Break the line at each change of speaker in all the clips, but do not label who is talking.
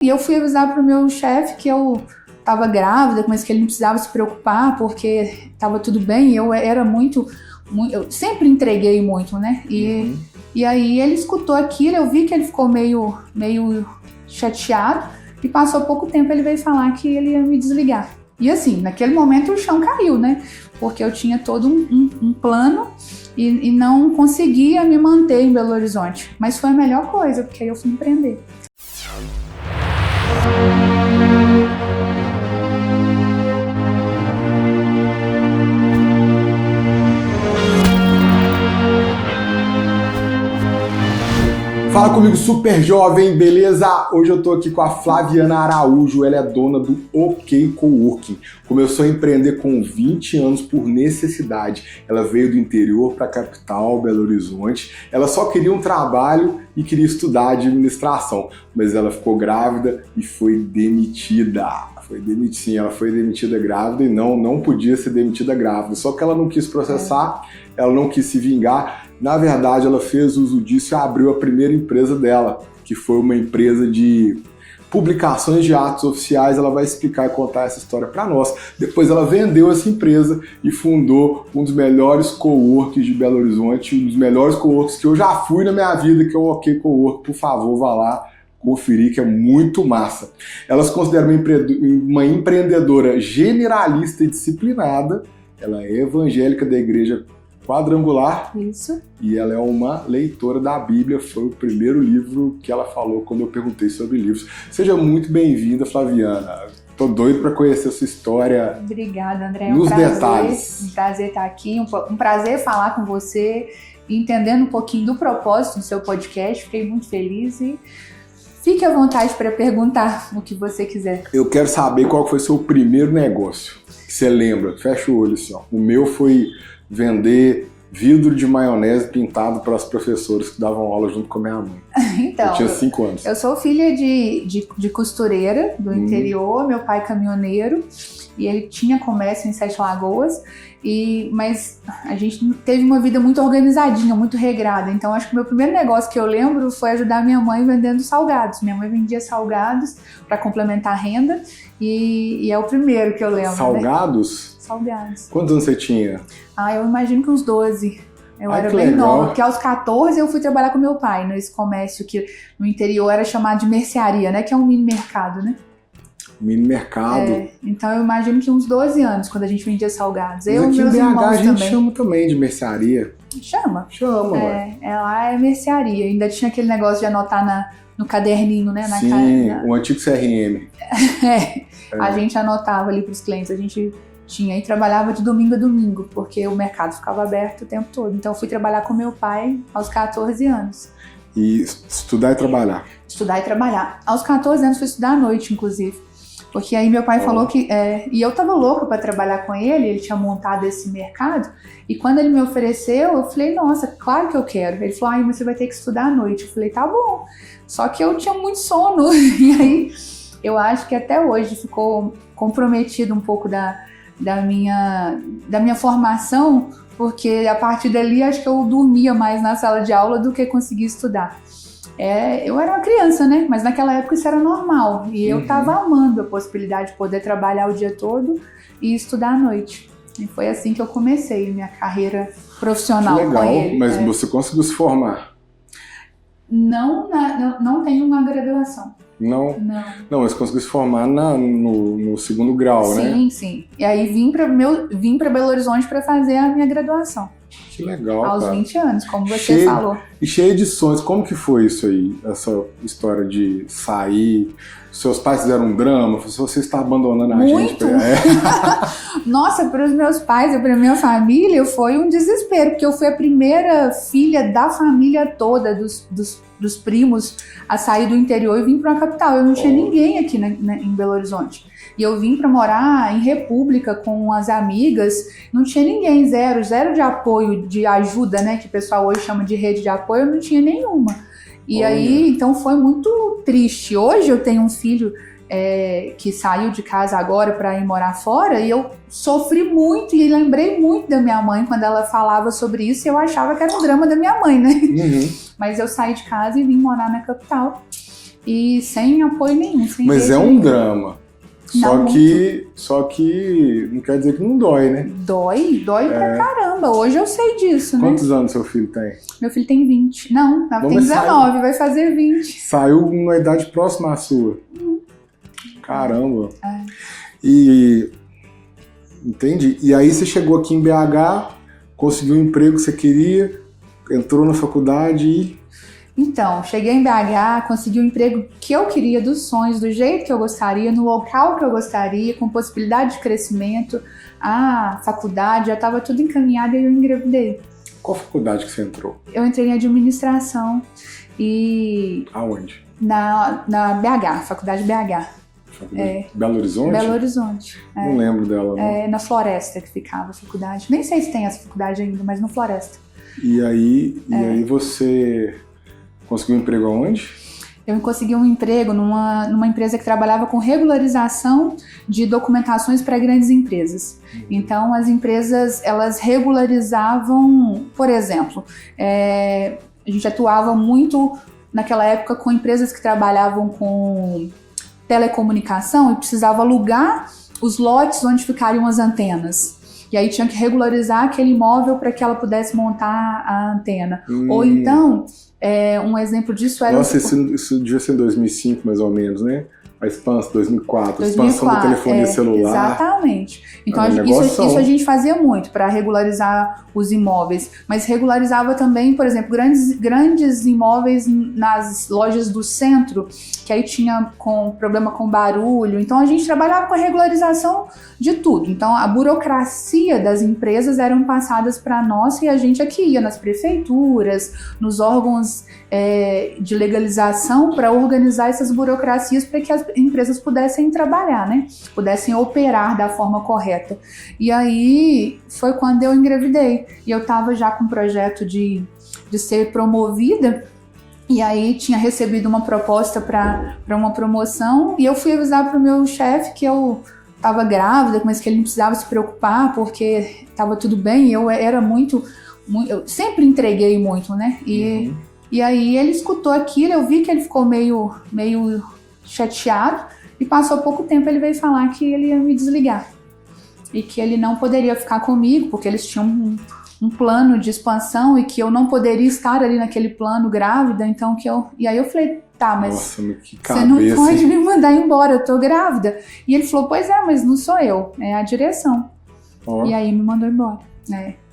E eu fui avisar pro meu chefe que eu estava grávida, mas que ele não precisava se preocupar porque estava tudo bem. Eu era eu sempre entreguei muito, né? E aí ele escutou aquilo, eu vi que ele ficou meio chateado e passou pouco tempo ele veio falar que ele ia me desligar. E assim, naquele momento o chão caiu, né? Porque eu tinha todo um plano e não conseguia me manter em Belo Horizonte. Mas foi a melhor coisa, porque aí eu fui empreender.
Fala comigo, super jovem, beleza? Hoje eu tô aqui com a Flaviana Araújo, ela é dona do OK Coworking. Começou a empreender com 20 anos por necessidade. Ela veio do interior para a capital, Belo Horizonte. Ela só queria um trabalho e queria estudar administração, mas ela ficou grávida e foi demitida. Sim, ela foi demitida grávida e não podia ser demitida grávida. Só que ela não quis processar, ela não quis se vingar. Na verdade, ela fez uso disso e abriu a primeira empresa dela, que foi uma empresa de publicações de atos oficiais. Ela vai explicar e contar essa história para nós. Depois ela vendeu essa empresa e fundou um dos melhores coworks de Belo Horizonte, um dos melhores coworks que eu já fui na minha vida, que é o OK Cowork. Por favor, vá lá conferir, que é muito massa. Ela se considera uma empreendedora generalista e disciplinada. Ela é evangélica da Igreja Quadrangular.
Isso.
E ela é uma leitora da Bíblia. Foi o primeiro livro que ela falou quando eu perguntei sobre livros. Seja muito bem-vinda, Flaviana. Tô doido para conhecer a sua história.
Obrigada, André.
Nos detalhes.
Um prazer estar aqui, um prazer falar com você, entendendo um pouquinho do propósito do seu podcast. Fiquei muito feliz e fique à vontade para perguntar o que você quiser.
Eu quero saber qual foi o seu primeiro negócio. Que você lembra? Fecha o olho assim, ó. O meu foi vender vidro de maionese pintado para as professoras que davam aula junto com a minha mãe.
Então,
eu tinha 5 anos.
Eu sou filha de costureira do interior, meu pai caminhoneiro, e ele tinha comércio em Sete Lagoas, mas a gente teve uma vida muito organizadinha, muito regrada. Então acho que o meu primeiro negócio que eu lembro foi ajudar minha mãe vendendo salgados. Minha mãe vendia salgados para complementar a renda e é o primeiro que eu lembro.
Salgados?
Né? Salgados.
Quantos anos você tinha?
Eu imagino que uns 12. Eu era bem
legal.
nova, porque aos 14 eu fui trabalhar com meu pai nesse comércio que no interior era chamado de mercearia, né? Que é um mini mercado, né?
Mini mercado.
Então eu imagino que uns 12 anos, quando a gente vendia salgados.
Mas
eu
aqui
e meus
em BH
irmãos
a gente
também.
chama também de mercearia.
Chama,
ué.
Lá é mercearia. Ainda tinha aquele negócio de anotar no caderninho, né?
Sim, o antigo CRM.
A gente anotava ali para os clientes, a gente tinha e trabalhava de domingo a domingo, porque o mercado ficava aberto o tempo todo. Então eu fui trabalhar com meu pai aos 14 anos.
E estudar e trabalhar?
Estudar e trabalhar. Aos 14 anos fui estudar à noite, inclusive. Porque aí meu pai falou que... e eu tava louca para trabalhar com ele tinha montado esse mercado. E quando ele me ofereceu, eu falei, nossa, claro que eu quero. Ele falou, mas você vai ter que estudar à noite. Eu falei, tá bom. Só que eu tinha muito sono. E aí eu acho que até hoje ficou comprometido um pouco da minha formação, porque a partir dali acho que eu dormia mais na sala de aula do que conseguia estudar. Eu era uma criança, né? Mas naquela época isso era normal. E eu estava amando a possibilidade de poder trabalhar o dia todo e estudar à noite. E foi assim que eu comecei minha carreira profissional.
Que legal,
com ele.
Mas você conseguiu se formar?
Não tenho uma graduação.
Não, mas conseguiu se formar no segundo grau, né?
Sim. E aí vim para Belo Horizonte para fazer a minha graduação.
Que legal,
aos
cara.
20 anos, como você falou.
E cheio de sonhos. Como que foi isso aí? Essa história de sair? Seus pais fizeram um drama? Você está abandonando a gente?
Nossa, para os meus pais e para minha família foi um desespero, porque eu fui a primeira filha da família toda, dos primos, a sair do interior e vim para a capital. Eu não tinha ninguém aqui em Belo Horizonte. E eu vim para morar em República com as amigas, não tinha ninguém, zero de apoio, de ajuda, né? Que o pessoal hoje chama de rede de apoio, eu não tinha nenhuma. E aí, então foi muito triste. Hoje eu tenho um filho que saiu de casa agora para ir morar fora e eu sofri muito e lembrei muito da minha mãe quando ela falava sobre isso e eu achava que era um drama da minha mãe, né? Mas eu saí de casa e vim morar na capital. e sem apoio nenhum. Sem
Mas
rede
é um
nenhuma.
drama.
Não,
Só que não quer dizer que não dói, né?
Dói pra caramba. Hoje eu sei disso, né?
Quantos anos seu filho tem?
Meu filho tem 20. Não, tem
Vamos
19, vai fazer 20.
Saiu numa idade próxima à sua. Caramba.
É.
E... Entendi. E aí você chegou aqui em BH, conseguiu o emprego que você queria, entrou na faculdade e...
Então, cheguei em BH, consegui o emprego que eu queria, dos sonhos, do jeito que eu gostaria, no local que eu gostaria, com possibilidade de crescimento. A faculdade já estava tudo encaminhado e eu engravidei.
Qual faculdade que você entrou?
Eu entrei em administração e
Aonde?
na BH, faculdade BH.
Belo Horizonte?
Belo Horizonte.
Não lembro dela, não.
Na Floresta que ficava a faculdade. Nem sei se tem essa faculdade ainda, mas no Floresta.
E aí você conseguiu um emprego aonde?
Eu consegui um emprego numa empresa que trabalhava com regularização de documentações para grandes empresas. Então, as empresas, elas regularizavam, por exemplo, a gente atuava muito naquela época com empresas que trabalhavam com telecomunicação e precisava alugar os lotes onde ficariam as antenas. E aí tinha que regularizar aquele imóvel para que ela pudesse montar a antena. Ou então, um exemplo disso era...
Nossa, isso devia ser em 2005, mais ou menos, né? A expansão, 2004, a expansão da telefonia celular.
Exatamente. Então, isso a gente fazia muito para regularizar os imóveis. Mas regularizava também, por exemplo, grandes imóveis nas lojas do centro, que aí tinha problema com barulho. Então, a gente trabalhava com a regularização de tudo. Então, a burocracia das empresas eram passadas para nós e a gente aqui ia nas prefeituras, nos órgãos de legalização para organizar essas burocracias para que as empresas pudessem trabalhar, né? Pudessem operar da forma correta. E aí foi quando eu engravidei. E eu estava já com o projeto de ser promovida. E aí tinha recebido uma proposta para uma promoção. E eu fui avisar para o meu chefe que eu estava grávida, mas que ele não precisava se preocupar porque estava tudo bem. Eu era muito eu sempre entreguei muito, né? E aí ele escutou aquilo, eu vi que ele ficou meio chateado, e passou pouco tempo ele veio falar que ele ia me desligar e que ele não poderia ficar comigo porque eles tinham um plano de expansão e que eu não poderia estar ali naquele plano grávida, então e aí eu falei, tá, mas
nossa, que
você não pode me mandar embora, eu tô grávida. E ele falou, pois é, mas não sou eu, é a direção. E aí me mandou embora,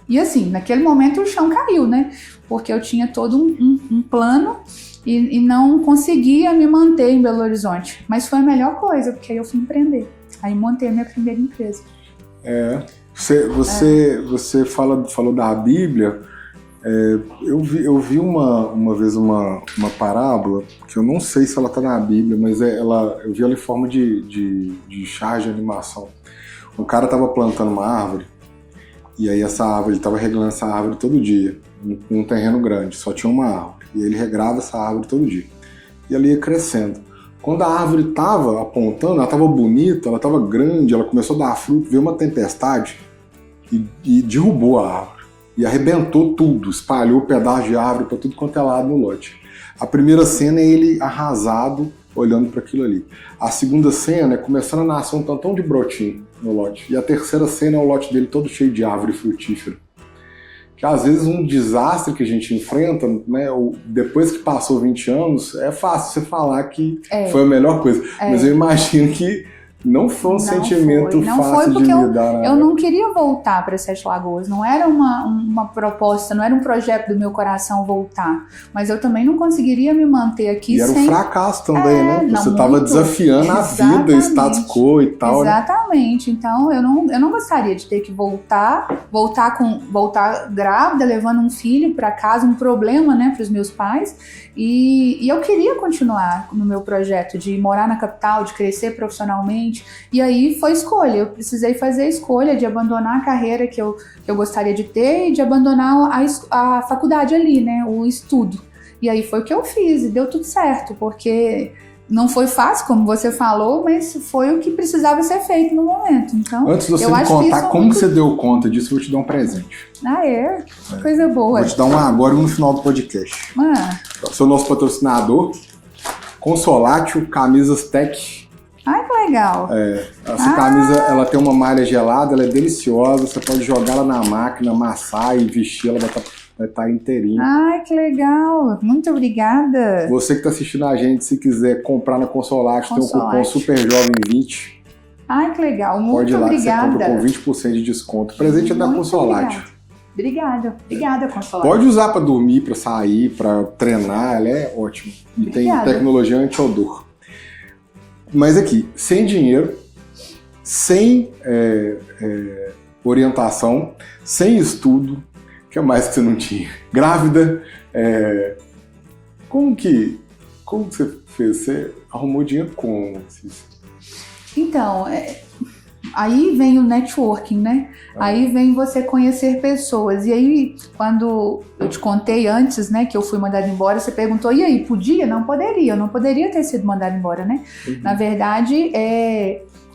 E assim, naquele momento o chão caiu, né? Porque eu tinha todo um plano e não conseguia me manter em Belo Horizonte. Mas foi a melhor coisa, porque aí eu fui empreender. Aí montei a minha primeira empresa.
Você falou da Bíblia. Eu vi uma vez uma parábola, que eu não sei se ela está na Bíblia, mas eu vi ela em forma de charge de animação. Um cara estava plantando uma árvore, e aí ele estava regando essa árvore todo dia, num terreno grande, só tinha uma árvore. E ele regrava essa árvore todo dia. E ela ia crescendo. Quando a árvore estava apontando, ela estava bonita, ela estava grande, ela começou a dar fruto, veio uma tempestade e derrubou a árvore. E arrebentou tudo, espalhou pedaço de árvore para tudo quanto é lado no lote. A primeira cena é ele arrasado, olhando para aquilo ali. A segunda cena é começando a nascer um tantão de brotinho no lote. E a terceira cena é o lote dele todo cheio de árvore frutífera. Que às vezes um desastre que a gente enfrenta, né, depois que passou 20 anos, é fácil você falar que foi a melhor coisa. Mas eu imagino que não foi um sentimento fácil de lidar.
Eu não queria voltar para Sete Lagoas, não era uma proposta, não era um projeto do meu coração voltar, mas eu também não conseguiria me manter aqui
e era um fracasso também, né? Você estava desafiando a vida, o status quo e tal.
Exatamente, né? Então eu não gostaria de ter que voltar grávida, levando um filho para casa, um problema, né, para os meus pais, e eu queria continuar no meu projeto de morar na capital, de crescer profissionalmente. E aí foi escolha, eu precisei fazer a escolha de abandonar a carreira que eu gostaria de ter e de abandonar a faculdade ali, né, o estudo. E aí foi o que eu fiz e deu tudo certo, porque não foi fácil, como você falou, mas foi o que precisava ser feito no momento. Então,
antes de você me contar como você deu conta disso, eu vou te dar um presente.
Coisa boa.
Vou te dar um agora e no final do podcast. Sou nosso patrocinador. Consolatio Camisas Tech.
Ai, que legal.
Essa camisa, ela tem uma malha gelada, ela é deliciosa, você pode jogar ela na máquina, amassar e vestir, ela vai estar inteirinha.
Ai, que legal. Muito obrigada.
Você que está assistindo a gente, se quiser comprar na Consolatio, tem o cupom SUPERJOVEM20.
Ai, que legal. Muito
pode ir lá,
obrigada.
Você compra com 20% de desconto. Presente é da Consolatio.
Obrigada, Consolatio.
Pode usar para dormir, para sair, para treinar, ela é ótima. E tem tecnologia anti-odor. Mas aqui, sem dinheiro, sem orientação, sem estudo, o que mais que você não tinha? Grávida, como que você fez? Você arrumou dinheiro como?
Então, aí vem o networking, né? Aí vem você conhecer pessoas. E aí, quando eu te contei antes, né, que eu fui mandada embora, você perguntou, e aí, podia? Não poderia. Eu não poderia ter sido mandada embora, né? Uhum. Na verdade,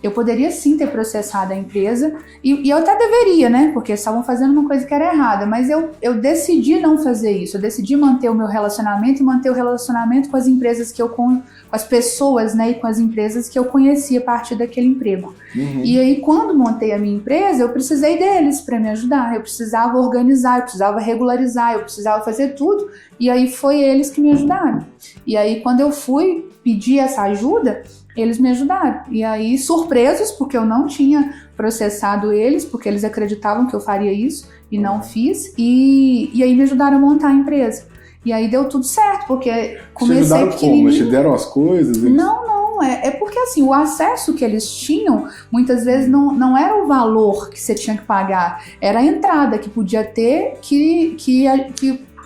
eu poderia sim ter processado a empresa, e eu até deveria, né? Porque estavam fazendo uma coisa que era errada, mas eu decidi não fazer isso. Eu decidi manter o meu relacionamento e manter o relacionamento com as empresas com as pessoas, né? E com as empresas que eu conhecia a partir daquele emprego. Uhum. E aí, quando montei a minha empresa, eu precisei deles para me ajudar. Eu precisava organizar, eu precisava regularizar, eu precisava fazer tudo. E aí foi eles que me ajudaram. E aí, quando eu fui pedir essa ajuda, eles me ajudaram. E aí, surpresos, porque eu não tinha processado eles, porque eles acreditavam que eu faria isso e não fiz. E aí me ajudaram a montar a empresa. E aí deu tudo certo, porque comecei pequenininho.
Como? Te deram as coisas? Eles...
Não. É porque assim, o acesso que eles tinham, muitas vezes não era o valor que você tinha que pagar, era a entrada que podia ter que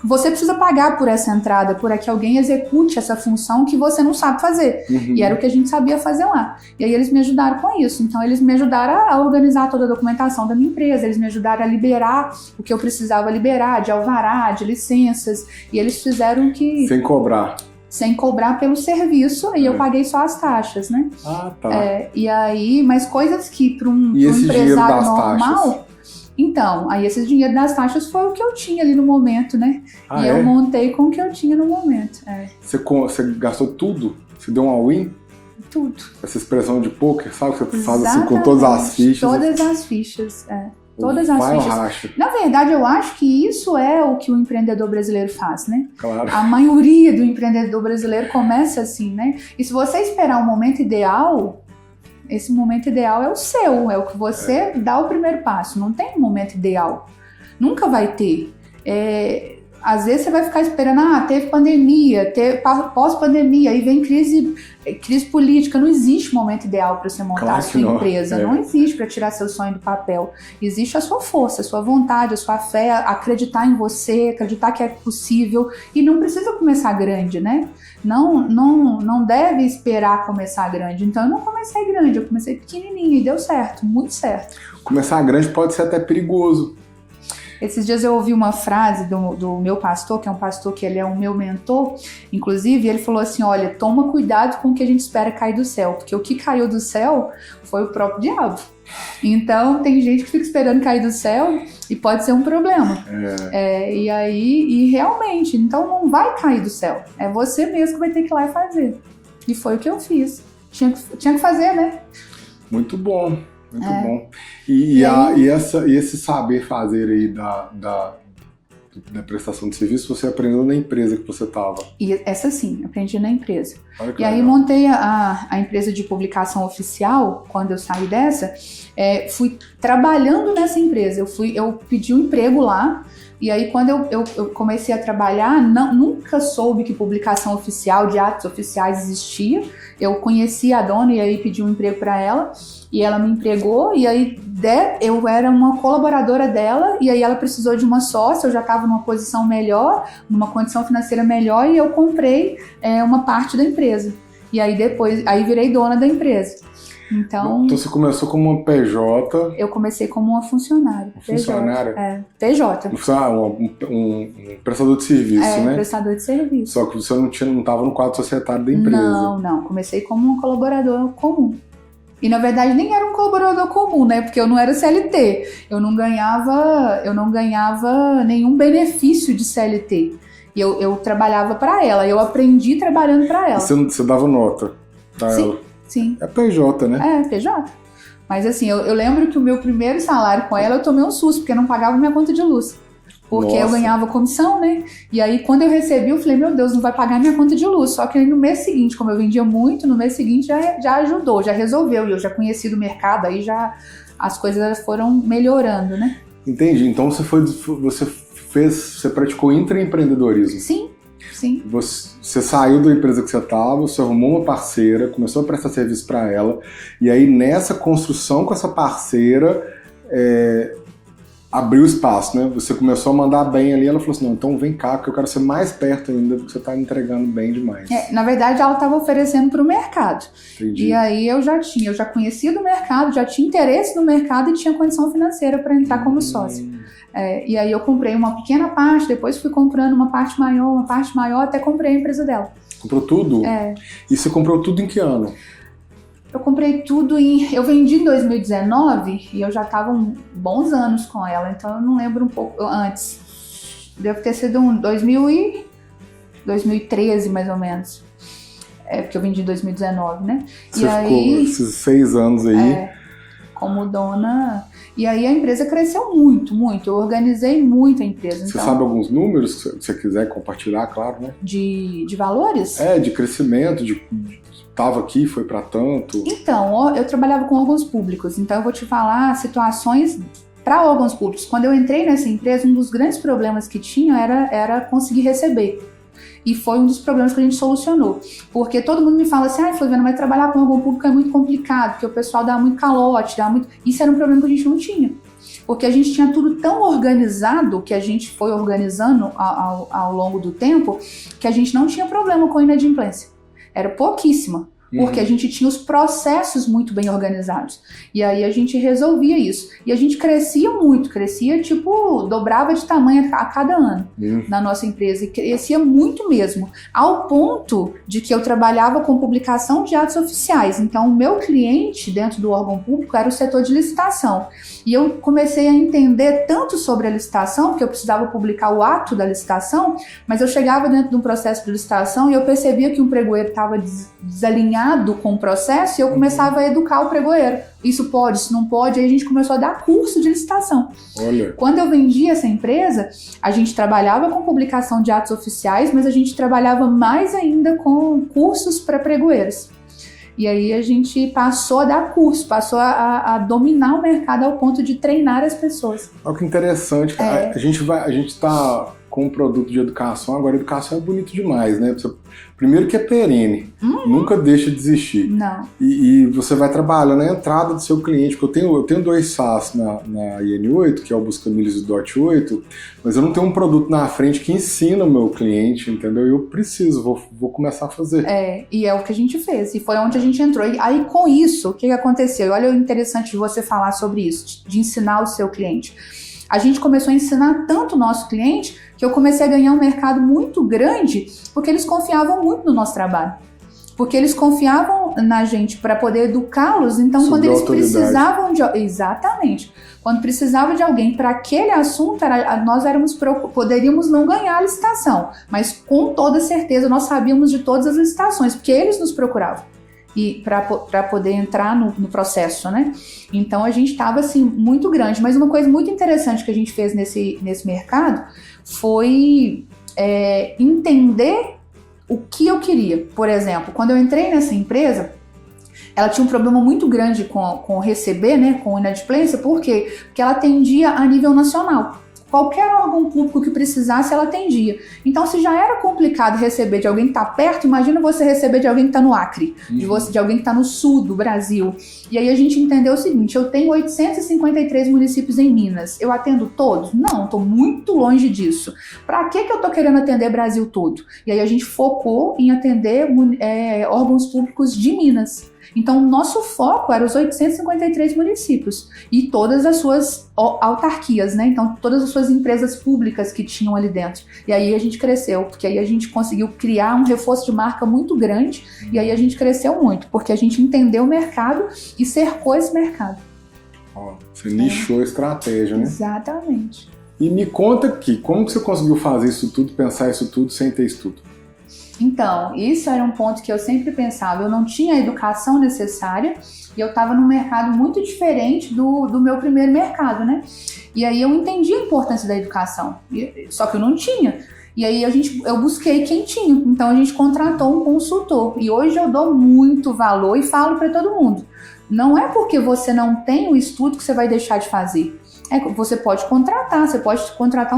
você precisa pagar por essa entrada, por que alguém execute essa função que você não sabe fazer. Uhum. E era o que a gente sabia fazer lá. E aí eles me ajudaram com isso. Então eles me ajudaram a organizar toda a documentação da minha empresa, eles me ajudaram a liberar o que eu precisava liberar, de alvará, de licenças. E eles fizeram que... Sem cobrar pelo serviço, e eu paguei só as taxas, né?
Ah, tá.
E aí, mas coisas que para um empresário normal... Taxas? Então, aí esse dinheiro das taxas foi o que eu tinha ali no momento, né? Eu montei com o que eu tinha no momento.
Você gastou tudo? Você deu um all-in?
Tudo.
Essa expressão de poker, sabe? Que você faz assim com todas as fichas.
Todas as fichas, Todas as fichas. Racha. Na verdade, eu acho que isso é o que o empreendedor brasileiro faz, né?
Claro.
A maioria do empreendedor brasileiro começa assim, né? E se você esperar um momento ideal... Esse momento ideal é o seu, é o que você dá o primeiro passo. Não tem um momento ideal. Nunca vai ter. Às vezes você vai ficar esperando, teve pandemia, pós-pandemia, aí vem crise política. Não existe momento ideal para você montar a sua empresa. Não existe para tirar seu sonho do papel. Existe a sua força, a sua vontade, a sua fé, acreditar em você, acreditar que é possível. E não precisa começar grande, né? Não deve esperar começar grande. Então eu não comecei grande, eu comecei pequenininha e deu certo, muito certo.
Começar grande pode ser até perigoso.
Esses dias eu ouvi uma frase do meu pastor, que é um pastor que ele é o meu mentor, inclusive, ele falou assim, olha, toma cuidado com o que a gente espera cair do céu, porque o que caiu do céu foi o próprio diabo. Então, tem gente que fica esperando cair do céu e pode ser um problema. E realmente, então não vai cair do céu. É você mesmo que vai ter que ir lá e fazer. E foi o que eu fiz. Tinha que fazer, né?
Muito bom. Muito bom. E esse saber fazer aí da prestação de serviço, você aprendeu na empresa que você estava?
Essa sim, aprendi na empresa. E aí montei a empresa de publicação oficial, quando eu saí dessa, fui trabalhando nessa empresa. Eu pedi um emprego lá, e aí quando eu comecei a trabalhar, nunca soube que publicação oficial de atos oficiais existia. Eu conheci a dona e aí pedi um emprego para ela, e ela me empregou, e aí eu era uma colaboradora dela, e aí ela precisou de uma sócia, eu já estava numa posição melhor, numa condição financeira melhor, e eu comprei uma parte da empresa. E aí aí virei dona da empresa. Então
você começou como uma PJ?
Eu comecei como uma funcionária.
Funcionária?
PJ.
Um prestador de serviço, né?
Prestador de serviço.
Só que você não estava no quadro societário da empresa.
Não. Comecei como um colaborador comum. E na verdade nem era um colaborador comum, né? Porque eu não era CLT. Eu não ganhava nenhum benefício de CLT. E eu trabalhava para ela, eu aprendi trabalhando para ela.
Você dava nota pra ela?
Sim.
É PJ, né?
É, PJ. Mas assim, eu lembro que o meu primeiro salário com ela, eu tomei um susto, porque eu não pagava minha conta de luz. Porque eu ganhava comissão, né? E aí, quando eu recebi, eu falei, meu Deus, não vai pagar minha conta de luz. Só que aí, no mês seguinte, como eu vendia muito, no mês seguinte já ajudou, já resolveu. E eu já conheci do mercado, aí já as coisas foram melhorando, né?
Entendi. Então, você praticou intraempreendedorismo.
Sim.
Você saiu da empresa que você estava, você arrumou uma parceira, começou a prestar serviço para ela, e aí nessa construção com essa parceira, abriu espaço, né? Você começou a mandar bem ali, ela falou assim, não, então vem cá, que eu quero ser mais perto ainda, porque você está me entregando bem demais.
Na verdade, ela estava oferecendo para o mercado.
Entendi.
E aí eu já conhecia do mercado, já tinha interesse no mercado e tinha condição financeira para entrar como sócio. E aí eu comprei uma pequena parte, depois fui comprando uma parte maior, até comprei a empresa dela.
Comprou tudo? E você comprou tudo em que ano?
Eu comprei tudo eu vendi em 2019 e eu já estava bons anos com ela, então eu não lembro um pouco antes. Deve ter sido 2013, mais ou menos. Porque eu vendi em 2019, né?
Você ficou esses 6 anos aí.
Como dona. E aí a empresa cresceu muito, muito. Eu organizei muito a empresa.
Você sabe alguns números, se você quiser compartilhar, claro, né?
De valores?
De crescimento, estava aqui, foi para tanto.
Então, eu trabalhava com órgãos públicos, então eu vou te falar situações para órgãos públicos. Quando eu entrei nessa empresa, um dos grandes problemas que tinha era conseguir receber. E foi um dos problemas que a gente solucionou. Porque todo mundo me fala assim, Flaviana, mas trabalhar com órgão público é muito complicado, porque o pessoal dá muito calote, Isso era um problema que a gente não tinha. Porque a gente tinha tudo tão organizado, que a gente foi organizando ao longo do tempo, que a gente não tinha problema com inadimplência. Era pouquíssima. Porque a gente tinha os processos muito bem organizados. E aí a gente resolvia isso. E a gente crescia muito, dobrava de tamanho a cada ano na nossa empresa. E crescia muito mesmo. Ao ponto de que eu trabalhava com publicação de atos oficiais. Então, o meu cliente dentro do órgão público era o setor de licitação. E eu comecei a entender tanto sobre a licitação, porque eu precisava publicar o ato da licitação, mas eu chegava dentro de um processo de licitação e eu percebia que um pregoeiro estava desalinhado com o processo e eu começava a educar o pregoeiro. Isso pode, isso não pode, aí a gente começou a dar curso de licitação.
Olha.
Quando eu vendi essa empresa, a gente trabalhava com publicação de atos oficiais, mas a gente trabalhava mais ainda com cursos para pregoeiros. E aí a gente passou a dar curso, passou a dominar o mercado ao ponto de treinar as pessoas.
Olha que interessante. A gente está com um produto de educação, agora a educação é bonito demais, né? Primeiro que é perene, nunca deixa de existir.
Não.
E você vai trabalhando na entrada do seu cliente, porque eu tenho 2 SaaS na IN8, que é o Busca Milhas e o Dot 8, mas eu não tenho um produto na frente que ensina o meu cliente, entendeu? Eu preciso, vou começar a fazer.
E é o que a gente fez, e foi onde a gente entrou. E aí com isso, o que aconteceu? Olha o interessante de você falar sobre isso, de ensinar o seu cliente. A gente começou a ensinar tanto o nosso cliente que eu comecei a ganhar um mercado muito grande porque eles confiavam muito no nosso trabalho. Porque eles confiavam na gente para poder educá-los, então quando eles precisavam de... Exatamente. Quando precisava de alguém para aquele assunto, nós poderíamos não ganhar a licitação, mas com toda certeza nós sabíamos de todas as licitações, porque eles nos procuravam. E para poder entrar no processo, né? Então a gente estava assim muito grande, mas uma coisa muito interessante que a gente fez nesse mercado foi entender o que eu queria. Por exemplo, quando eu entrei nessa empresa, ela tinha um problema muito grande com receber, né? Com inadimplência, por quê? Porque ela atendia a nível nacional. Qualquer órgão público que precisasse, ela atendia. Então, se já era complicado receber de alguém que está perto, imagina você receber de alguém que está no Acre, de alguém que está no sul do Brasil. E aí a gente entendeu o seguinte, eu tenho 853 municípios em Minas, eu atendo todos? Não, estou muito longe disso. Para que eu estou querendo atender Brasil todo? E aí a gente focou em atender órgãos públicos de Minas. Então, o nosso foco era os 853 municípios e todas as suas autarquias, né? Então, todas as suas empresas públicas que tinham ali dentro. E aí a gente cresceu, porque aí a gente conseguiu criar um reforço de marca muito grande e aí a gente cresceu muito, porque a gente entendeu o mercado e cercou esse mercado.
Você nichou a estratégia, né?
Exatamente.
E me conta aqui, como que você conseguiu fazer isso tudo, pensar isso tudo sem ter estudo?
Então, isso era um ponto que eu sempre pensava. Eu não tinha a educação necessária e eu estava num mercado muito diferente do meu primeiro mercado, né? E aí eu entendi a importância da educação, só que eu não tinha. E aí eu busquei quem tinha. Então a gente contratou um consultor. E hoje eu dou muito valor e falo para todo mundo. Não é porque você não tem o estudo que você vai deixar de fazer. Você pode contratar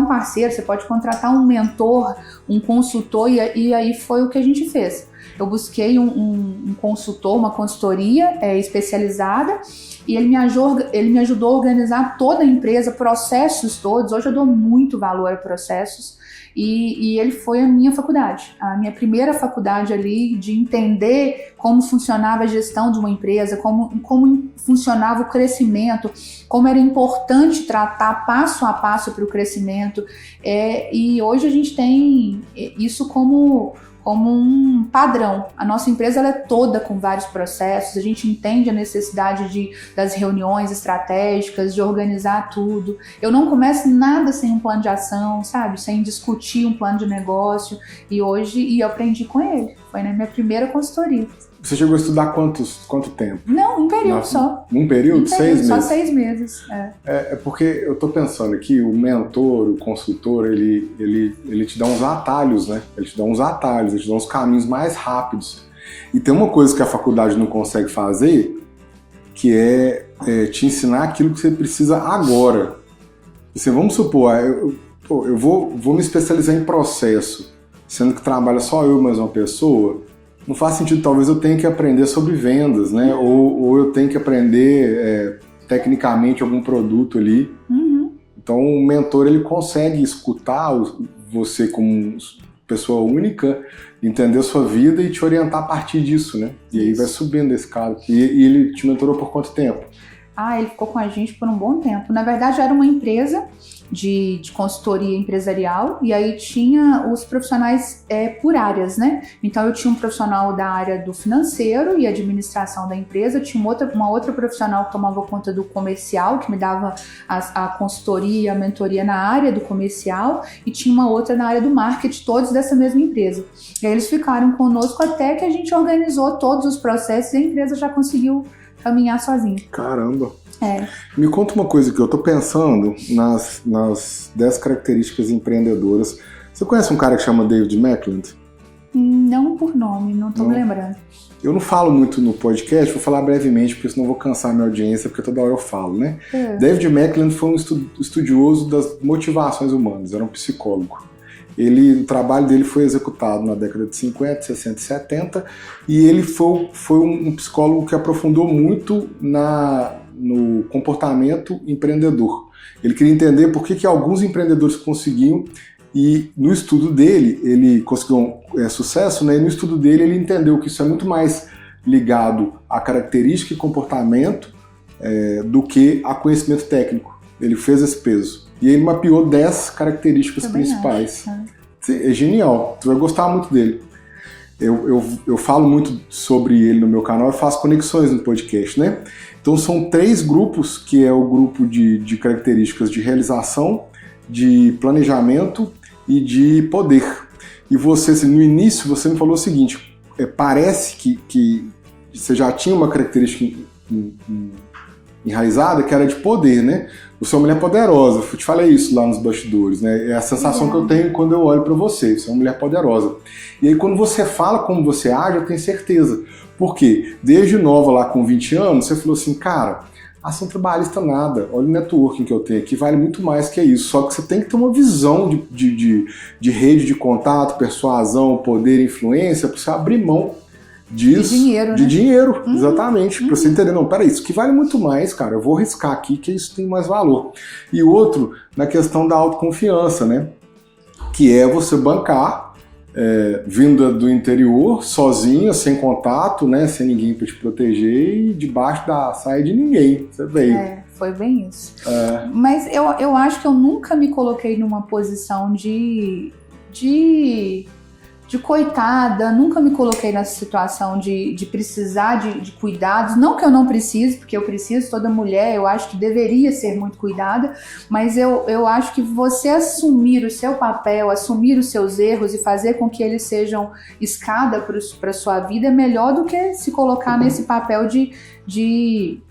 um parceiro, você pode contratar um mentor, um consultor, e aí foi o que a gente fez. Eu busquei um consultor, uma consultoria especializada, e ele me ajudou a organizar toda a empresa, processos todos. Hoje eu dou muito valor a processos, e ele foi a minha faculdade, a minha primeira faculdade ali de entender como funcionava a gestão de uma empresa, como funcionava o crescimento, como era importante tratar passo a passo para o crescimento, e hoje a gente tem isso como um padrão. A nossa empresa ela é toda com vários processos, a gente entende a necessidade das reuniões estratégicas, de organizar tudo. Eu não começo nada sem um plano de ação, sabe? Sem discutir um plano de negócio, e eu aprendi com ele. Foi na minha primeira consultoria.
Você chegou a estudar quanto tempo?
Não, um período só.
Um período? 6 meses?
Só 6 meses.
É porque eu tô pensando aqui, o mentor, o consultor, ele te dá uns atalhos, né? Ele te dá uns caminhos mais rápidos. E tem uma coisa que a faculdade não consegue fazer, que é te ensinar aquilo que você precisa agora. Assim, vamos supor, eu vou me especializar em processo, sendo que trabalha só eu e mais uma pessoa. Não faz sentido, talvez eu tenha que aprender sobre vendas, né? Ou eu tenho que aprender tecnicamente algum produto ali. Uhum. Então o mentor ele consegue escutar você como pessoa única, entender a sua vida e te orientar a partir disso, né? E aí vai subindo esse cara. E ele te mentorou por quanto tempo?
Ele ficou com a gente por um bom tempo. Na verdade, era uma empresa de consultoria empresarial, e aí tinha os profissionais por áreas, né? Então eu tinha um profissional da área do financeiro e administração da empresa, tinha uma outra profissional que tomava conta do comercial, que me dava a consultoria e a mentoria na área do comercial, e tinha uma outra na área do marketing, todos dessa mesma empresa. E aí eles ficaram conosco até que a gente organizou todos os processos e a empresa já conseguiu caminhar sozinha.
Caramba! Me conta uma coisa que eu tô pensando nas 10 características empreendedoras. Você conhece um cara que chama David Mackland?
Não por nome, não tô me lembrando.
Eu não falo muito no podcast, vou falar brevemente, porque senão vou cansar a minha audiência, porque toda hora eu falo, né? David Mackland foi um estudioso das motivações humanas, era um psicólogo. O trabalho dele foi executado na década de 50, 60 e 70, e ele foi um psicólogo que aprofundou muito no comportamento empreendedor. Ele queria entender por que alguns empreendedores conseguiam, e no estudo dele, ele conseguiu sucesso, né? E no estudo dele ele entendeu que isso é muito mais ligado a característica e comportamento do que a conhecimento técnico. Ele fez esse peso. E ele mapeou 10 características principais. É genial, tu vai gostar muito dele. Eu falo muito sobre ele no meu canal e faço conexões no podcast, né? Então são 3 grupos, que é o grupo de características de realização, de planejamento e de poder. E você, assim, no início, você me falou o seguinte, parece que você já tinha uma característica enraizada, que era de poder, né? Você é uma mulher poderosa, eu te falei isso lá nos bastidores, né? É a sensação que eu tenho quando eu olho pra você é uma mulher poderosa. E aí quando você fala como você age, eu tenho certeza. Por quê? Desde nova, lá com 20 anos, você falou assim, cara, ação trabalhista nada, olha o networking que eu tenho aqui, vale muito mais que isso, só que você tem que ter uma visão de rede de contato, persuasão, poder, influência, para você abrir mão disso, de dinheiro, exatamente, para você entender, não, peraí, isso que vale muito mais, cara, eu vou arriscar aqui que isso tem mais valor. E outro, na questão da autoconfiança, né, que é você bancar, vinda do interior, sozinha, sem contato, né, sem ninguém para te proteger e debaixo da saia de ninguém, você veio.
Foi bem isso. Mas eu acho que eu nunca me coloquei numa posição de coitada, nunca me coloquei nessa situação de precisar de cuidados, não que eu não precise, porque eu preciso, toda mulher, eu acho que deveria ser muito cuidada, mas eu acho que você assumir o seu papel, assumir os seus erros e fazer com que eles sejam escada para a sua vida é melhor do que se colocar nesse papel de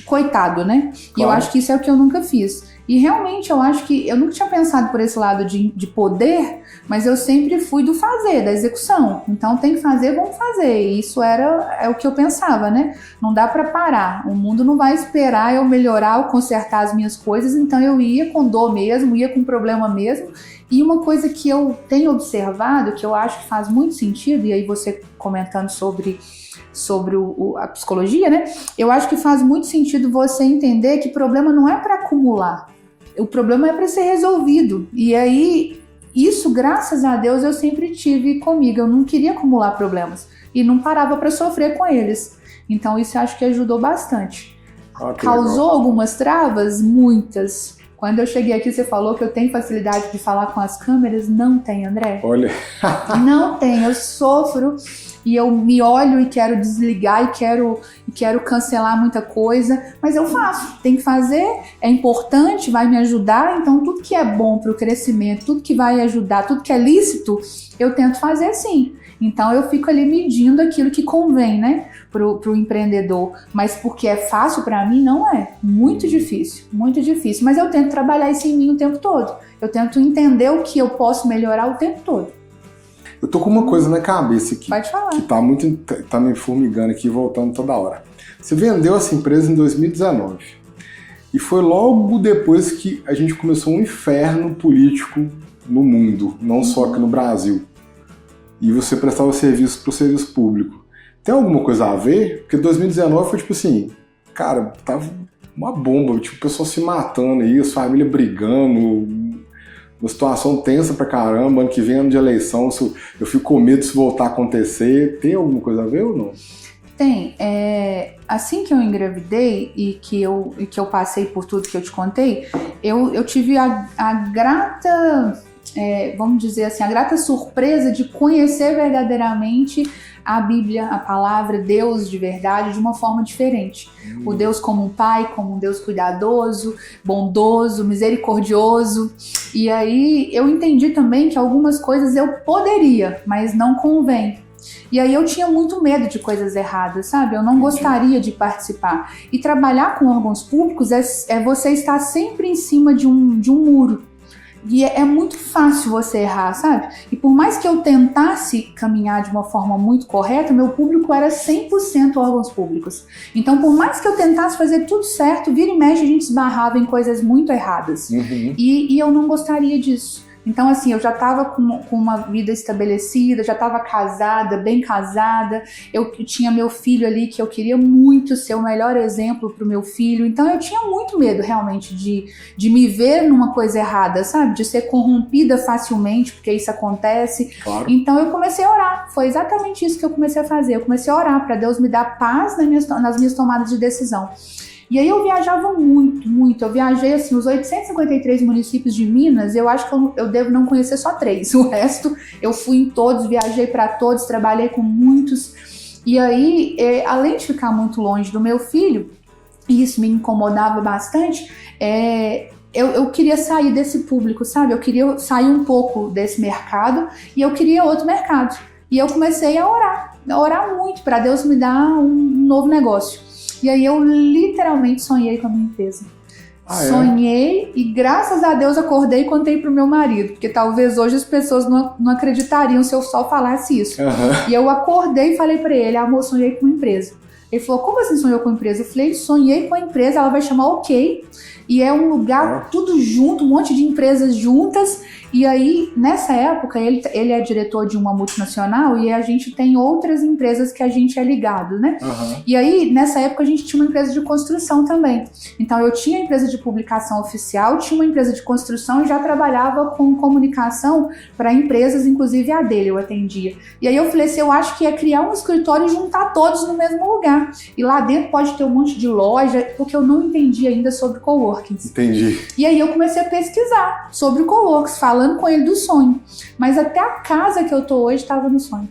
coitado, né?
Claro.
E eu acho que isso é o que eu nunca fiz. E realmente eu acho que eu nunca tinha pensado por esse lado de poder, mas eu sempre fui do fazer, da execução. Então tem que fazer, vamos fazer. E isso é o que eu pensava, né? Não dá pra parar. O mundo não vai esperar eu melhorar ou consertar as minhas coisas, então eu ia com dor mesmo, ia com problema mesmo. E uma coisa que eu tenho observado, que eu acho que faz muito sentido, e aí você comentando sobre a psicologia, né? Eu acho que faz muito sentido você entender que problema não é para acumular. O problema é para ser resolvido. E aí, isso, graças a Deus, eu sempre tive comigo. Eu não queria acumular problemas. E não parava para sofrer com eles. Então, isso eu acho que ajudou bastante. Causou algumas travas? Muitas. Quando eu cheguei aqui, você falou que eu tenho facilidade de falar com as câmeras. Não tem, André.
Olha.
Não tem. Eu sofro e eu me olho e quero desligar e quero cancelar muita coisa, mas eu faço, tem que fazer, é importante, vai me ajudar, então tudo que é bom para o crescimento, tudo que vai ajudar, tudo que é lícito, eu tento fazer sim. Então eu fico ali medindo aquilo que convém, né, pro empreendedor, mas porque é fácil para mim, não é, muito difícil, mas eu tento trabalhar isso em mim o tempo todo, eu tento entender o que eu posso melhorar o tempo todo.
Eu tô com uma coisa na cabeça aqui.
Pode falar.
Que tá me formigando aqui, voltando toda hora. Você vendeu essa empresa em 2019. E foi logo depois que a gente começou um inferno político no mundo, não só aqui no Brasil. E você prestava serviço pro serviço público. Tem alguma coisa a ver? Porque 2019 foi tipo assim, cara, tava uma bomba, tipo, o pessoal se matando aí, as famílias brigando, uma situação tensa pra caramba, ano que vem, ano de eleição, eu fico com medo se voltar a acontecer. Tem alguma coisa a ver ou não?
Tem. Assim que eu engravidei e que eu passei por tudo que eu te contei, eu tive a grata, vamos dizer assim, a grata surpresa de conhecer verdadeiramente a Bíblia, a palavra, Deus de verdade, de uma forma diferente. O Deus como um pai, como um Deus cuidadoso, bondoso, misericordioso. E aí eu entendi também que algumas coisas eu poderia, mas não convém. E aí eu tinha muito medo de coisas erradas, sabe? Eu não gostaria de participar. E trabalhar com órgãos públicos é você estar sempre em cima de um muro. E é muito fácil você errar, sabe? E por mais que eu tentasse caminhar de uma forma muito correta, meu público era 100% órgãos públicos. Então, por mais que eu tentasse fazer tudo certo, vira e mexe a gente esbarrava em coisas muito erradas. E eu não gostaria disso. Então, assim, eu já estava com uma vida estabelecida, já estava casada, bem casada, eu tinha meu filho ali que eu queria muito ser o melhor exemplo para o meu filho, então eu tinha muito medo realmente de me ver numa coisa errada, sabe? De ser corrompida facilmente, porque isso acontece.
Claro.
Então eu comecei a orar, foi exatamente isso que eu comecei a fazer, eu comecei a orar para Deus me dar paz nas minhas tomadas de decisão. E aí eu viajava muito. Eu viajei, assim, os 853 municípios de Minas, eu acho que eu devo não conhecer só 3. O resto, eu fui em todos, viajei para todos, trabalhei com muitos. E aí, além de ficar muito longe do meu filho, e isso me incomodava bastante, eu queria sair desse público, sabe? Eu queria sair um pouco desse mercado e eu queria outro mercado. E eu comecei a orar muito para Deus me dar um novo negócio. E aí eu literalmente sonhei com a minha empresa. Sonhei e graças a Deus acordei e contei pro meu marido, porque talvez hoje as pessoas não acreditariam se eu só falasse isso. E eu acordei e falei pra ele, amor, sonhei com uma empresa. Ele falou, como assim sonhou com a empresa? Eu falei, sonhei com a empresa, ela vai chamar OK. E é um lugar tudo junto, um monte de empresas juntas. E aí, nessa época, ele é diretor de uma multinacional e a gente tem outras empresas que a gente é ligado, né? E aí, nessa época, a gente tinha uma empresa de construção também. Então, eu tinha a empresa de publicação oficial, tinha uma empresa de construção e já trabalhava com comunicação para empresas, inclusive a dele, eu atendia. E aí eu falei assim, eu acho que é criar um escritório e juntar todos no mesmo lugar. E lá dentro pode ter um monte de loja, porque eu não entendi ainda sobre coworkings.
Entendi.
E aí eu comecei a pesquisar sobre o coworks, falando falando com ele do sonho. Mas até a casa que eu tô hoje estava no sonho.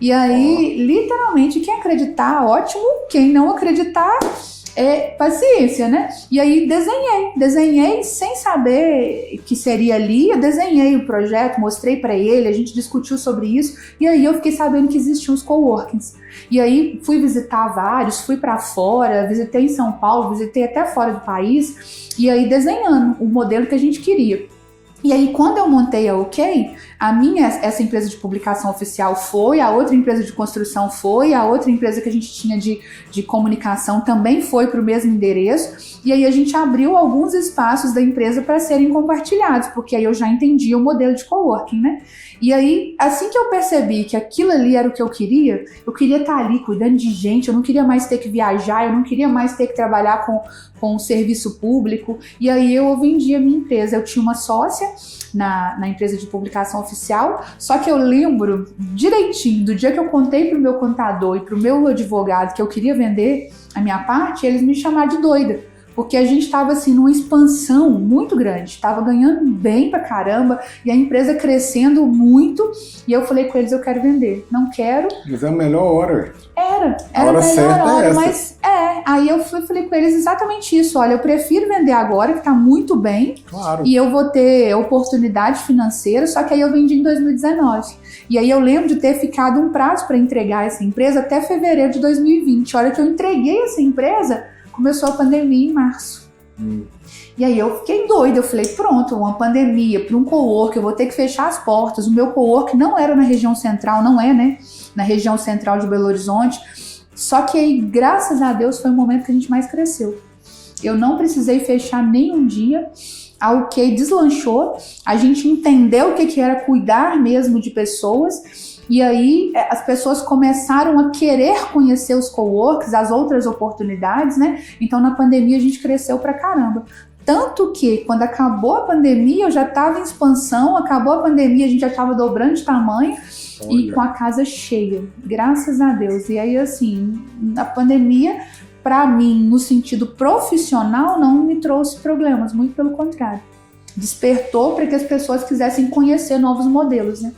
E aí, literalmente, quem acreditar, ótimo. Quem não acreditar, paciência, né? E aí desenhei sem saber que seria ali. Eu desenhei o projeto, mostrei para ele, a gente discutiu sobre isso. E aí eu fiquei sabendo que existiam os coworkings. E aí fui visitar vários, fui para fora, visitei em São Paulo, visitei até fora do país. E aí desenhando o modelo que a gente queria. E aí, quando eu montei a OK, essa empresa de publicação oficial foi, a outra empresa de construção foi, a outra empresa que a gente tinha de comunicação também foi para o mesmo endereço. E aí a gente abriu alguns espaços da empresa para serem compartilhados, porque aí eu já entendi o modelo de coworking, né? E aí, assim que eu percebi que aquilo ali era o que eu queria estar ali cuidando de gente, eu não queria mais ter que viajar, eu não queria mais ter que trabalhar com o serviço público. E aí eu vendi a minha empresa. Eu tinha uma sócia na empresa de publicação oficial, só que eu lembro direitinho do dia que eu contei pro meu contador e pro meu advogado que eu queria vender a minha parte, eles me chamaram de doida. Porque a gente estava assim numa expansão muito grande, estava ganhando bem pra caramba e a empresa crescendo muito. E eu falei com eles, eu quero vender, não quero.
Mas é a melhor hora.
Era
a hora
a melhor
certa
hora,
é essa.
mas aí eu falei com eles exatamente isso. Olha, eu prefiro vender agora, que tá muito bem.
Claro.
E eu vou ter oportunidade financeira, só que aí eu vendi em 2019. E aí eu lembro de ter ficado um prazo para entregar essa empresa até fevereiro de 2020. A hora que eu entreguei essa empresa, começou a pandemia em março. E aí eu fiquei doida, eu falei, pronto, uma pandemia para um cowork, eu vou ter que fechar as portas. O meu cowork não era na região central, não é, né? Na região central de Belo Horizonte. Só que aí, graças a Deus, foi o momento que a gente mais cresceu. Eu não precisei fechar nenhum dia. A OK deslanchou, a gente entendeu o que era cuidar mesmo de pessoas. E aí as pessoas começaram a querer conhecer os coworks, as outras oportunidades, né? Então na pandemia a gente cresceu pra caramba. Tanto que quando acabou a pandemia eu já estava em expansão, acabou a pandemia a gente já estava dobrando de tamanho. Olha. E com a casa cheia, graças a Deus. E aí assim, a pandemia para mim no sentido profissional não me trouxe problemas, muito pelo contrário. Despertou para que as pessoas quisessem conhecer novos modelos, né?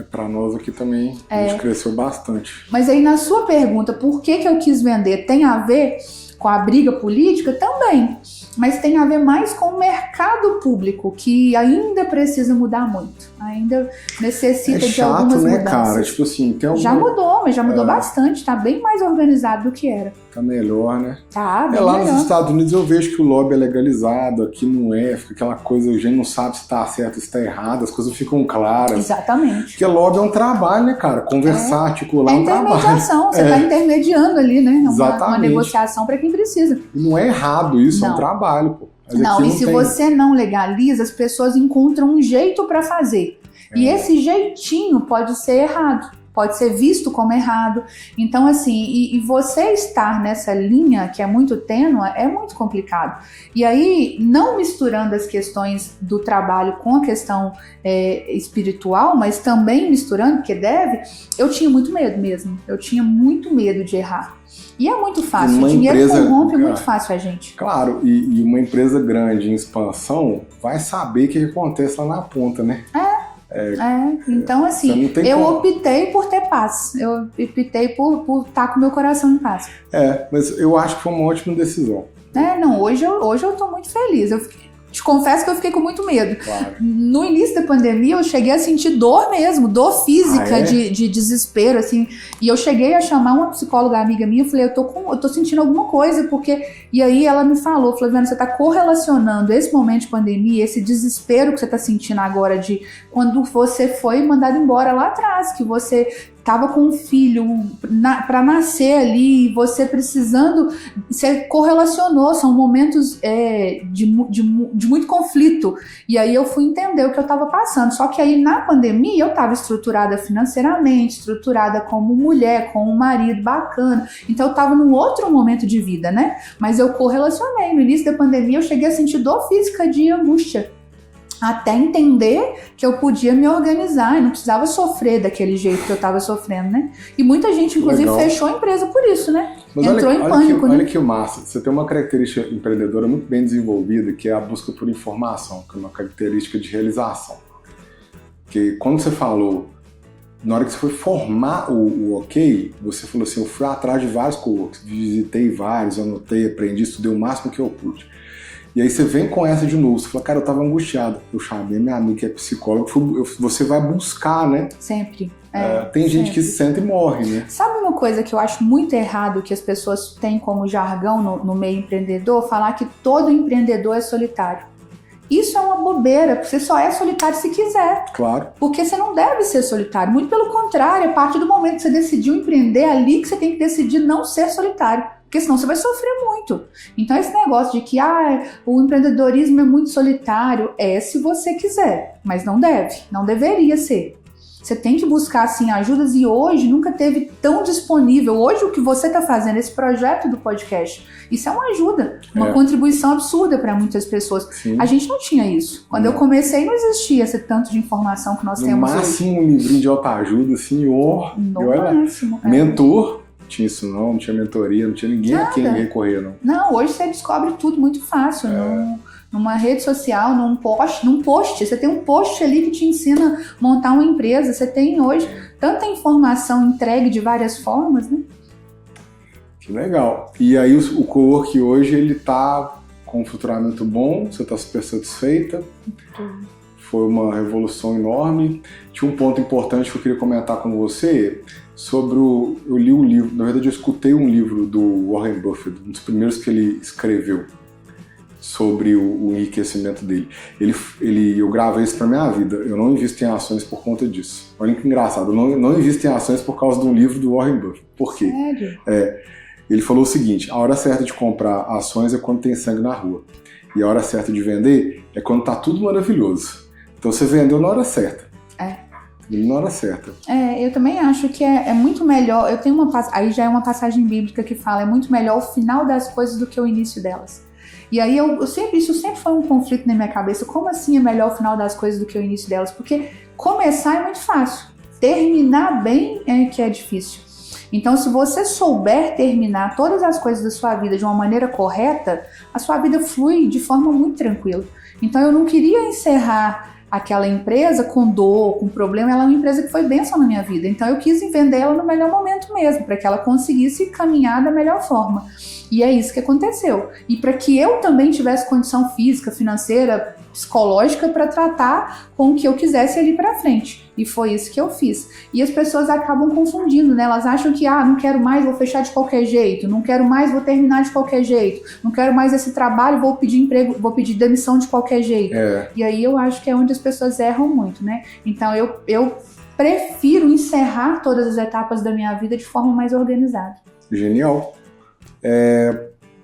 Para nós aqui também, a gente cresceu bastante.
Mas aí na sua pergunta, por que eu quis vender, tem a ver com a briga política? Também, mas tem a ver mais com o mercado público, que ainda precisa mudar muito, ainda necessita de algumas mudanças.
Cara? Tipo assim, tem alguma...
Já mudou, mas já mudou bastante, tá bem mais organizado do que era.
Tá melhor, né?
Tá, bem
lá
melhor.
Nos Estados Unidos eu vejo que o lobby é legalizado, aqui não é, fica aquela coisa, a gente não sabe se tá certo, se tá errado, as coisas ficam claras.
Exatamente.
Porque lobby é um trabalho, né, cara? Conversar, articular é um trabalho. É
intermediação, você tá intermediando ali, né? Uma negociação para quem precisa.
E não é errado isso, é um trabalho, pô. Mas
não, e se você não legaliza, as pessoas encontram um jeito para fazer. E esse jeitinho pode ser errado. Pode ser visto como errado. Então, assim, e você estar nessa linha que é muito tênue é muito complicado. E aí, não misturando as questões do trabalho com a questão espiritual, mas também misturando, porque eu tinha muito medo mesmo. Eu tinha muito medo de errar. E é muito fácil, o dinheiro corrompe muito fácil a gente.
Claro, e uma empresa grande em expansão vai saber o que acontece lá na ponta, né?
Então assim, eu optei por ter paz, eu optei por estar com meu coração em paz.
Mas eu acho que foi uma ótima decisão.
Não, hoje eu tô muito feliz, te confesso que eu fiquei com muito medo.
Claro.
No início da pandemia eu cheguei a sentir dor mesmo, dor física, de desespero, assim. E eu cheguei a chamar uma psicóloga amiga minha, eu falei, eu tô sentindo alguma coisa, porque... E aí ela me falou, Flaviana, você tá correlacionando esse momento de pandemia, esse desespero que você tá sentindo agora de quando você foi mandado embora lá atrás, que você tava com um filho para nascer ali, você precisando, você correlacionou, são momentos de muito conflito, e aí eu fui entender o que eu tava passando, só que aí na pandemia eu tava estruturada financeiramente, estruturada como mulher, com um marido bacana, então eu tava num outro momento de vida, né, mas eu correlacionei, no início da pandemia eu cheguei a sentir dor física de angústia, até entender que eu podia me organizar e não precisava sofrer daquele jeito que eu estava sofrendo, né? E muita gente, inclusive, fechou a empresa por isso, né?
Mas
entrou em pânico, né?
Olha que massa. Você tem uma característica empreendedora muito bem desenvolvida, que é a busca por informação, que é uma característica de realização. Porque quando você falou, na hora que você foi formar o OK, você falou assim, eu fui atrás de vários coworks, visitei vários, anotei, aprendi, estudei o máximo que eu pude. E aí você vem com essa de novo, você fala, cara, eu tava angustiado. Eu chamei minha amiga que é psicóloga, você vai buscar, né?
Sempre.
Tem gente que senta e morre, né?
Sabe uma coisa que eu acho muito errado, que as pessoas têm como jargão no meio empreendedor? Falar que todo empreendedor é solitário. Isso é uma bobeira, porque você só é solitário se quiser.
Claro.
Porque você não deve ser solitário. Muito pelo contrário, a partir do momento que você decidiu empreender, é ali que você tem que decidir não ser solitário. Porque senão você vai sofrer muito. Então esse negócio de que o empreendedorismo é muito solitário, se você quiser, mas não deve, não deveria ser. Você tem que buscar assim ajudas e hoje nunca teve tão disponível. Hoje o que você está fazendo, esse projeto do podcast, isso é uma ajuda, uma contribuição absurda para muitas pessoas.
Sim.
A gente não tinha isso. Quando eu comecei não existia esse tanto de informação que nós temos hoje. No
máximo um livrinho de autoajuda, assim,
máximo.
Mentor. Tinha isso não tinha mentoria, não tinha ninguém a quem recorrer, não.
Não, hoje você descobre tudo muito fácil, numa rede social, num post, você tem um post ali que te ensina a montar uma empresa, você tem hoje tanta informação entregue de várias formas, né?
Que legal. E aí o cowork hoje, ele tá com um faturamento bom, você tá super satisfeita? Foi uma revolução enorme. Tinha um ponto importante que eu queria comentar com você sobre eu li um livro, na verdade eu escutei um livro do Warren Buffett, um dos primeiros que ele escreveu sobre o enriquecimento dele. Eu gravei isso pra minha vida, eu não invisto em ações por conta disso. Olha que engraçado, eu não invisto em ações por causa de um livro do Warren Buffett. Por quê?
Sério?
Ele falou o seguinte, a hora certa de comprar ações é quando tem sangue na rua. E a hora certa de vender é quando tá tudo maravilhoso. Então você vendeu na hora certa. Na hora certa.
Eu também acho que é muito melhor. Eu tenho aí já é uma passagem bíblica que fala, é muito melhor o final das coisas do que o início delas. E aí isso sempre foi um conflito na minha cabeça. Como assim é melhor o final das coisas do que o início delas? Porque começar é muito fácil. Terminar bem é que é difícil. Então, se você souber terminar todas as coisas da sua vida de uma maneira correta, a sua vida flui de forma muito tranquila. Então, eu não queria encerrar aquela empresa com dor, com problema. Ela é uma empresa que foi bênção na minha vida. Então, eu quis vender ela no melhor momento mesmo, para que ela conseguisse caminhar da melhor forma. E é isso que aconteceu. E para que eu também tivesse condição física, financeira, psicológica para tratar com o que eu quisesse ali para frente. E foi isso que eu fiz. E as pessoas acabam confundindo, né? Elas acham que, não quero mais, vou fechar de qualquer jeito. Não quero mais, vou terminar de qualquer jeito. Não quero mais esse trabalho, vou pedir emprego, vou pedir demissão de qualquer jeito. E aí eu acho que é onde as pessoas erram muito, né? Então eu prefiro encerrar todas as etapas da minha vida de forma mais organizada.
Genial.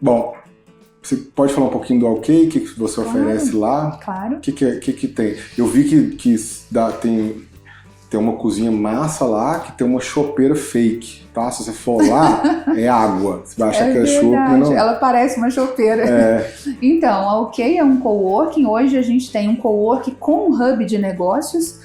Bom, você pode falar um pouquinho do OK, o que você oferece lá?
Claro.
O que tem? Eu vi que tem uma cozinha massa lá, que tem uma chopeira fake, tá? Se você for lá, é água. Você vai achar que é chope, mas não.
Ela parece uma chopeira. Então, a OK é um coworking. Hoje a gente tem um coworking com um hub de negócios,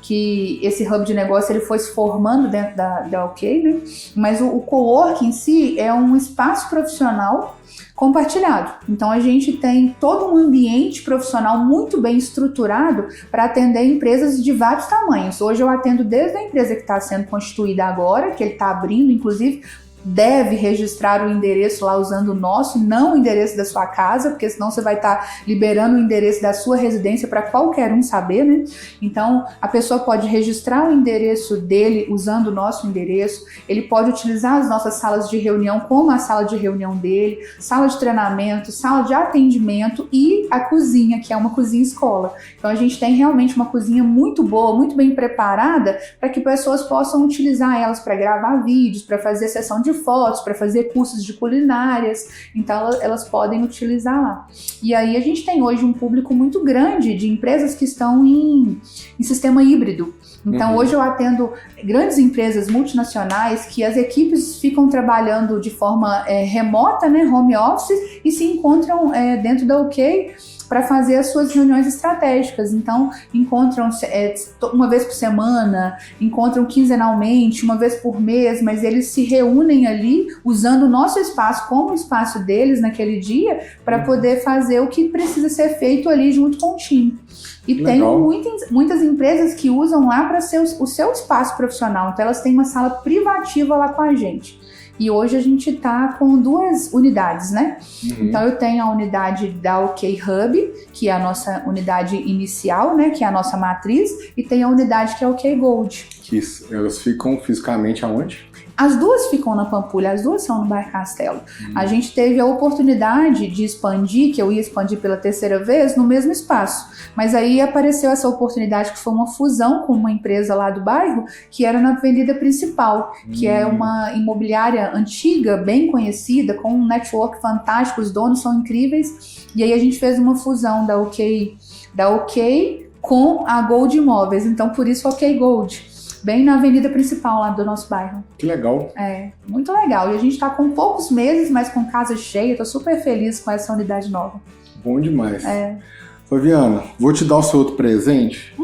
que esse hub de negócio ele foi se formando dentro da OK, né? Mas o coworking em si é um espaço profissional compartilhado. Então a gente tem todo um ambiente profissional muito bem estruturado para atender empresas de vários tamanhos. Hoje eu atendo desde a empresa que está sendo constituída agora, que ele está abrindo, inclusive, deve registrar o endereço lá usando o nosso, não o endereço da sua casa, porque senão você vai estar liberando o endereço da sua residência para qualquer um saber, né? Então, a pessoa pode registrar o endereço dele usando o nosso endereço, ele pode utilizar as nossas salas de reunião como a sala de reunião dele, sala de treinamento, sala de atendimento e a cozinha, que é uma cozinha escola. Então, a gente tem realmente uma cozinha muito boa, muito bem preparada para que pessoas possam utilizar elas para gravar vídeos, para fazer sessão de fotos, para fazer cursos de culinárias, então elas podem utilizar lá. E aí a gente tem hoje um público muito grande de empresas que estão em sistema híbrido. Então hoje eu atendo grandes empresas multinacionais que as equipes ficam trabalhando de forma remota, né, home office, e se encontram dentro da OK para fazer as suas reuniões estratégicas. Então, encontram uma vez por semana, encontram quinzenalmente, uma vez por mês, mas eles se reúnem ali usando o nosso espaço como o espaço deles naquele dia para poder fazer o que precisa ser feito ali junto com o time. E
Legal.
tem muitas empresas que usam lá para ser o seu espaço profissional. Então, elas têm uma sala privativa lá com a gente. E hoje a gente está com 2 unidades, né? Então eu tenho a unidade da OK Hub, que é a nossa unidade inicial, né? Que é a nossa matriz, e tem a unidade que é a OK Gold.
Que elas ficam fisicamente aonde?
As 2 ficam na Pampulha, as 2 são no Bairro Castelo. A gente teve a oportunidade de expandir, que eu ia expandir pela 3ª vez, no mesmo espaço. Mas aí apareceu essa oportunidade que foi uma fusão com uma empresa lá do bairro, que era na Avenida Principal, que é uma imobiliária antiga, bem conhecida, com um network fantástico, os donos são incríveis. E aí a gente fez uma fusão da OK com a Gold Imóveis, então por isso OK Gold. Bem na avenida principal lá do nosso bairro.
Que legal.
É, muito legal. E a gente tá com poucos meses, mas com casa cheia. Tô super feliz com essa unidade nova.
Bom demais. Flaviana, vou te dar o seu outro presente.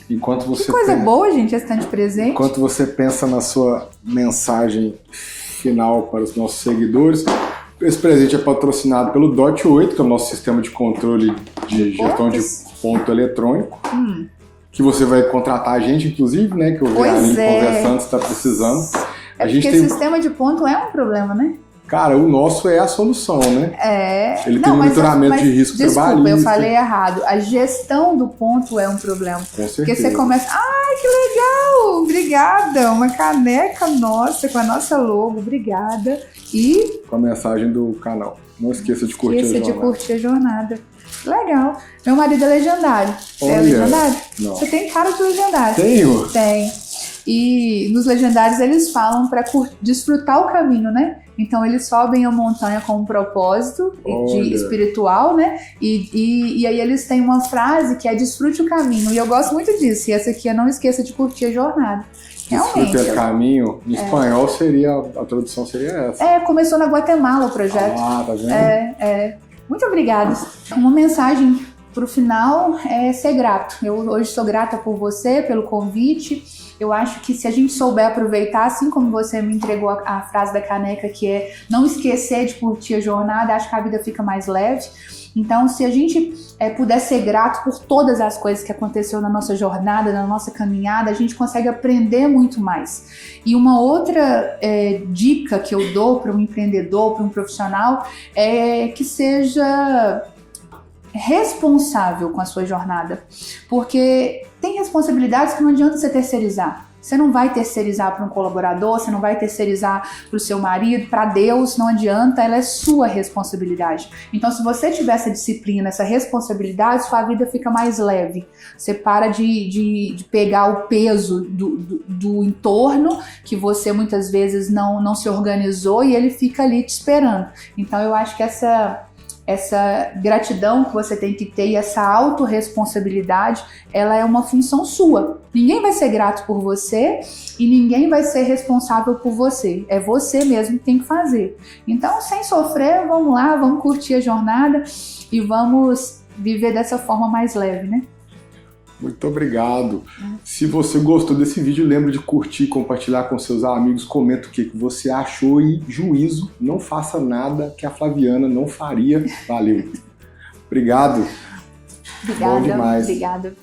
Enquanto você
que coisa boa, gente, esse tanto de presente.
Enquanto você pensa na sua mensagem final para os nossos seguidores, esse presente é patrocinado pelo DOT8, que é o nosso sistema de controle de gestão de ponto eletrônico. Que você vai contratar a gente, inclusive, né? Que eu vi ali conversando, se está precisando.
Porque sistema de ponto é um problema, né?
Cara, o nosso é a solução, né? Ele tem monitoramento de risco trabalhista.
Desculpa, eu falei errado. A gestão do ponto é um problema.
Com certeza.
Porque você começa... Ai, que legal! Obrigada! Uma caneca nossa, com a nossa logo. Obrigada. E...
com a mensagem do canal. Não esqueça de curtir a jornada.
Esqueça de curtir a jornada. Legal. Meu marido é legendário. Você é legendário?
Não.
Você tem cara de legendário.
Tenho?
Tem. E nos legendários eles falam para desfrutar o caminho, né? Então eles sobem a montanha com um propósito espiritual, né? E aí eles têm uma frase que é desfrute o caminho. E eu gosto muito disso. E essa aqui é não esqueça de curtir a jornada. Realmente.
Desfrute o caminho. Em espanhol seria, a tradução seria essa.
Começou na Guatemala o projeto.
Ah, tá vendo?
Muito obrigada. Uma mensagem para o final é ser grato. Eu hoje sou grata por você, pelo convite. Eu acho que se a gente souber aproveitar, assim como você me entregou a frase da caneca, que é não esquecer de curtir a jornada, acho que a vida fica mais leve. Então, se a gente puder ser grato por todas as coisas que aconteceu na nossa jornada, na nossa caminhada, a gente consegue aprender muito mais. E uma outra dica que eu dou para um empreendedor, para um profissional, é que seja responsável com a sua jornada. Porque tem responsabilidades que não adianta você terceirizar. Você não vai terceirizar para um colaborador, você não vai terceirizar para o seu marido, para Deus, não adianta, ela é sua responsabilidade. Então, se você tiver essa disciplina, essa responsabilidade, sua vida fica mais leve. Você para de pegar o peso do entorno, que você muitas vezes não se organizou, e ele fica ali te esperando. Então, eu acho que essa gratidão que você tem que ter e essa autorresponsabilidade, ela é uma função sua. Ninguém vai ser grato por você e ninguém vai ser responsável por você. É você mesmo que tem que fazer. Então, sem sofrer, vamos lá, vamos curtir a jornada e vamos viver dessa forma mais leve, né?
Muito obrigado. Se você gostou desse vídeo, lembre de curtir, compartilhar com seus amigos, comenta o que você achou e juízo, não faça nada que a Flaviana não faria. Valeu. Obrigado.
Obrigada.
Bom demais.
Obrigada.